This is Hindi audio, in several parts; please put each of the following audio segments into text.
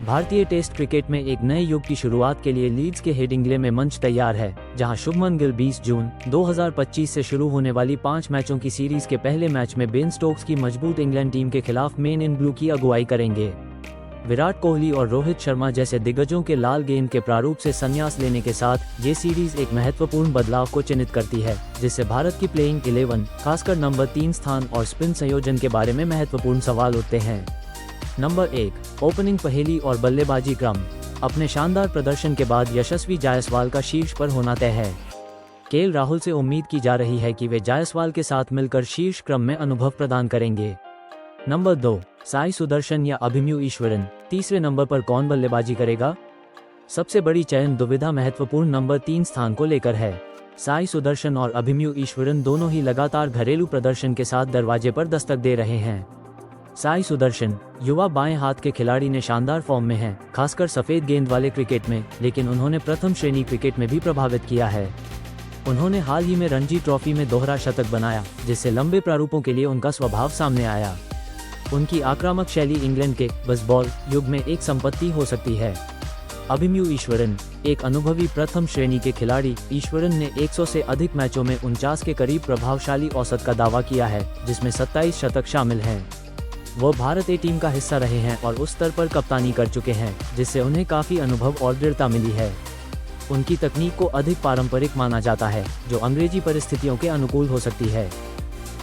भारतीय टेस्ट क्रिकेट में एक नए युग की शुरुआत के लिए लीड्स के हेडिंग्ले में मंच तैयार है, जहां शुभमन गिल 20 जून 2025 से शुरू होने वाली 5 मैचों की सीरीज के पहले मैच में बेन स्टोक्स की मजबूत इंग्लैंड टीम के खिलाफ मेन इन ब्लू की अगुवाई करेंगे। विराट कोहली और रोहित शर्मा जैसे दिग्गजों के लाल गेंद के प्रारूप से संन्यास लेने के साथ ये सीरीज एक महत्वपूर्ण बदलाव को चिन्हित करती है, जिससे भारत की प्लेइंग 11, खासकर नंबर 3 स्थान और स्पिन संयोजन के बारे में महत्वपूर्ण सवाल उठते हैं। नंबर 1, ओपनिंग पहेली और बल्लेबाजी क्रम। अपने शानदार प्रदर्शन के बाद यशस्वी जायसवाल का शीर्ष पर होना तय है। केएल राहुल से उम्मीद की जा रही है कि वे जायसवाल के साथ मिलकर शीर्ष क्रम में अनुभव प्रदान करेंगे। नंबर 2, साई सुदर्शन या अभिमन्यु ईश्वरन। तीसरे नंबर पर कौन बल्लेबाजी करेगा? सबसे बड़ी चयन दुविधा महत्वपूर्ण नंबर 3 स्थान को लेकर है। साई सुदर्शन और अभिमन्यु ईश्वरन दोनों ही लगातार घरेलू प्रदर्शन के साथ दरवाजे पर दस्तक दे रहे हैं। साई सुदर्शन युवा बाएं हाथ के खिलाड़ी ने शानदार फॉर्म में हैं, खासकर सफेद गेंद वाले क्रिकेट में, लेकिन उन्होंने प्रथम श्रेणी क्रिकेट में भी प्रभावित किया है। उन्होंने हाल ही में रणजी ट्रॉफी में दोहरा शतक बनाया, जिससे लंबे प्रारूपों के लिए उनका स्वभाव सामने आया। उनकी आक्रामक शैली इंग्लैंड के बेसबॉल युग में एक संपत्ति हो सकती है। अभिमन्यु ईश्वरन एक अनुभवी प्रथम श्रेणी के खिलाड़ी। ईश्वरन ने 100 से अधिक मैचों में 49 के करीब प्रभावशाली औसत का दावा किया है, जिसमें 27 शतक शामिल हैं। वो भारत ए टीम का हिस्सा रहे हैं और उस स्तर पर कप्तानी कर चुके हैं, जिससे उन्हें काफी अनुभव और दृढ़ता मिली है। उनकी तकनीक को अधिक पारंपरिक माना जाता है, जो अंग्रेजी परिस्थितियों के अनुकूल हो सकती है।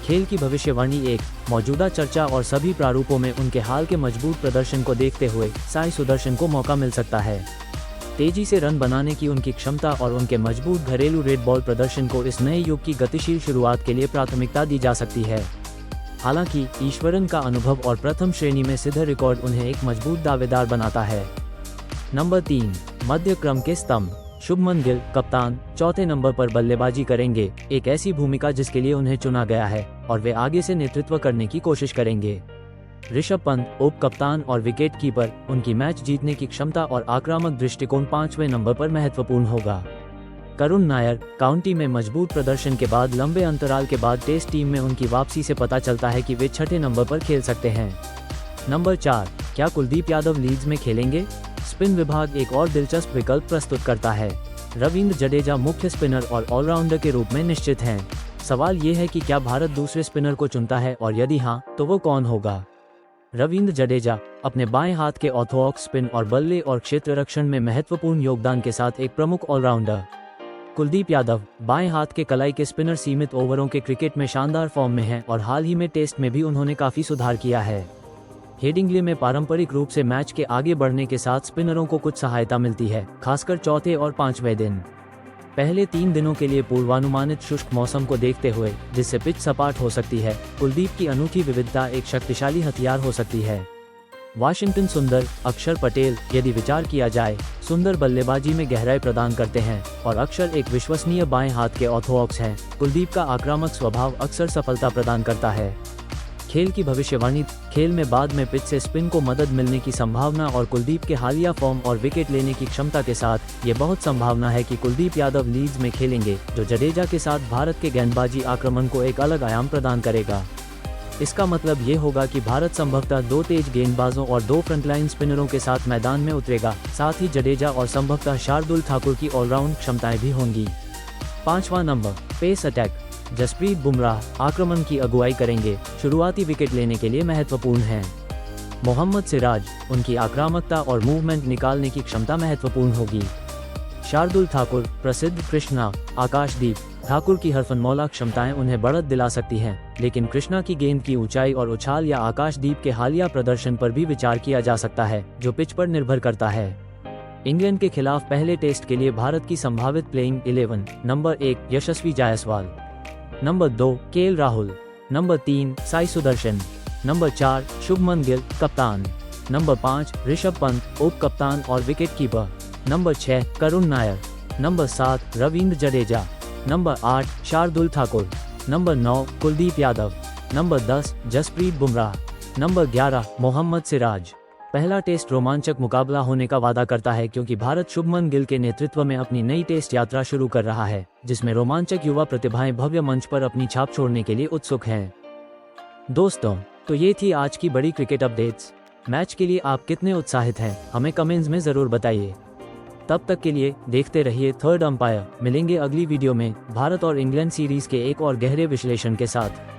खेल की भविष्यवाणी एक मौजूदा चर्चा और सभी प्रारूपों में उनके हाल के मजबूत प्रदर्शन को देखते हुए साई सुदर्शन को मौका मिल सकता है। तेजी से रन बनाने की उनकी क्षमता और उनके मजबूत घरेलू रेड बॉल प्रदर्शन को इस नए युग की गतिशील शुरुआत के लिए प्राथमिकता दी जा सकती है। हालांकि ईश्वरन का अनुभव और प्रथम श्रेणी में सिद्ध रिकॉर्ड उन्हें एक मजबूत दावेदार बनाता है। नंबर 3, मध्य क्रम के स्तंभ। शुभमन गिल कप्तान चौथे नंबर पर बल्लेबाजी करेंगे, एक ऐसी भूमिका जिसके लिए उन्हें चुना गया है और वे आगे से नेतृत्व करने की कोशिश करेंगे। ऋषभ पंत उप कप्तान और विकेट कीपर, उनकी मैच जीतने की क्षमता और आक्रामक दृष्टिकोण 5वें नंबर पर महत्वपूर्ण होगा। करुण नायर काउंटी में मजबूत प्रदर्शन के बाद लंबे अंतराल के बाद टेस्ट टीम में उनकी वापसी से पता चलता है कि वे 6ठे नंबर पर खेल सकते हैं। नंबर 4, क्या कुलदीप यादव लीड्स में खेलेंगे? स्पिन विभाग एक और दिलचस्प विकल्प प्रस्तुत करता है। रविंद्र जडेजा मुख्य स्पिनर और ऑलराउंडर के रूप में निश्चित हैं। सवाल ये है कि क्या भारत दूसरे स्पिनर को चुनता है और यदि हाँ, तो वो कौन होगा? रविंद्र जडेजा अपने बाएं हाथ के ऑर्थोडॉक्स स्पिन और बल्ले और क्षेत्र रक्षण में महत्वपूर्ण योगदान के साथ एक प्रमुख ऑलराउंडर। कुलदीप यादव बाएं हाथ के कलाई के स्पिनर सीमित ओवरों के क्रिकेट में शानदार फॉर्म में हैं और हाल ही में टेस्ट में भी उन्होंने काफी सुधार किया है। हेडिंग्ले में पारंपरिक रूप से मैच के आगे बढ़ने के साथ स्पिनरों को कुछ सहायता मिलती है, खासकर चौथे और 5वें दिन। पहले 3 दिनों के लिए पूर्वानुमानित शुष्क मौसम को देखते हुए, जिससे पिच सपाट हो सकती है, कुलदीप की अनूठी विविधता एक शक्तिशाली हथियार हो सकती है। वाशिंगटन सुंदर अक्षर पटेल, यदि विचार किया जाए, सुंदर बल्लेबाजी में गहराई प्रदान करते हैं और अक्षर एक विश्वसनीय बाएं हाथ के ऑर्थोडॉक्स हैं। कुलदीप का आक्रामक स्वभाव अक्सर सफलता प्रदान करता है। खेल की भविष्यवाणी, खेल में बाद में पिच से स्पिन को मदद मिलने की संभावना और कुलदीप के हालिया फॉर्म और विकेट लेने की क्षमता के साथ ये बहुत संभावना है कि कुलदीप यादव लीड्स में खेलेंगे, जो जडेजा के साथ भारत के गेंदबाजी आक्रमण को एक अलग आयाम प्रदान करेगा। इसका मतलब ये होगा कि भारत संभवतः 2 तेज गेंदबाजों और 2 फ्रंटलाइन स्पिनरों के साथ मैदान में उतरेगा। साथ ही जडेजा और संभवतः शार्दुल ठाकुर की ऑलराउंड क्षमताएं भी होंगी। 5वां number, pace attack. Jasprit Bumrah आक्रमण की अगुवाई करेंगे, शुरुआती विकेट लेने के लिए महत्वपूर्ण हैं। मोहम्मद सिराज, उनकी आक्रामकता और मूवमेंट निकालने की क्षमता महत्वपूर्ण होगी। शार्दुल ठाकुर, प्रसिद्ध कृष्णा आकाशदीप ठाकुर की हरफनमौला क्षमताएं उन्हें बढ़त दिला सकती हैं, लेकिन कृष्णा की गेंद की ऊंचाई और उछाल या आकाशदीप के हालिया प्रदर्शन पर भी विचार किया जा सकता है, जो पिच पर निर्भर करता है। इंग्लैंड के खिलाफ पहले टेस्ट के लिए भारत की संभावित playing 11। Number 1, Yashasvi Jaiswal. Number 2, KL Rahul. Number 3, Sai Sudharsan. Number 4, Shubman Gill कप्तान। नंबर 5, ऋषभ पंत उप कप्तान और wicket keeper. Number 6, Karun Nair. Number 7, Ravindra Jadeja. Number 8, Shardul Thakur. Number 9, Kuldeep Yadav. Number 10, Jasprit Bumrah. Number 11, Mohammed Siraj. पहला टेस्ट रोमांचक मुकाबला होने का वादा करता है, क्योंकि भारत शुभमन गिल के नेतृत्व में अपनी नई टेस्ट यात्रा शुरू कर रहा है, जिसमें रोमांचक युवा प्रतिभाएं भव्य मंच पर अपनी छाप छोड़ने के लिए उत्सुक हैं। दोस्तों, तो ये थी आज की बड़ी क्रिकेट अपडेट्स। मैच के लिए आप कितने उत्साहित हैं, हमें कमेंट्स में ज़रूर बताइए। तब तक के लिए देखते रहिए थर्ड अंपायर। मिलेंगे अगली वीडियो में भारत और इंग्लैंड सीरीज के एक और गहरे विश्लेषण के साथ।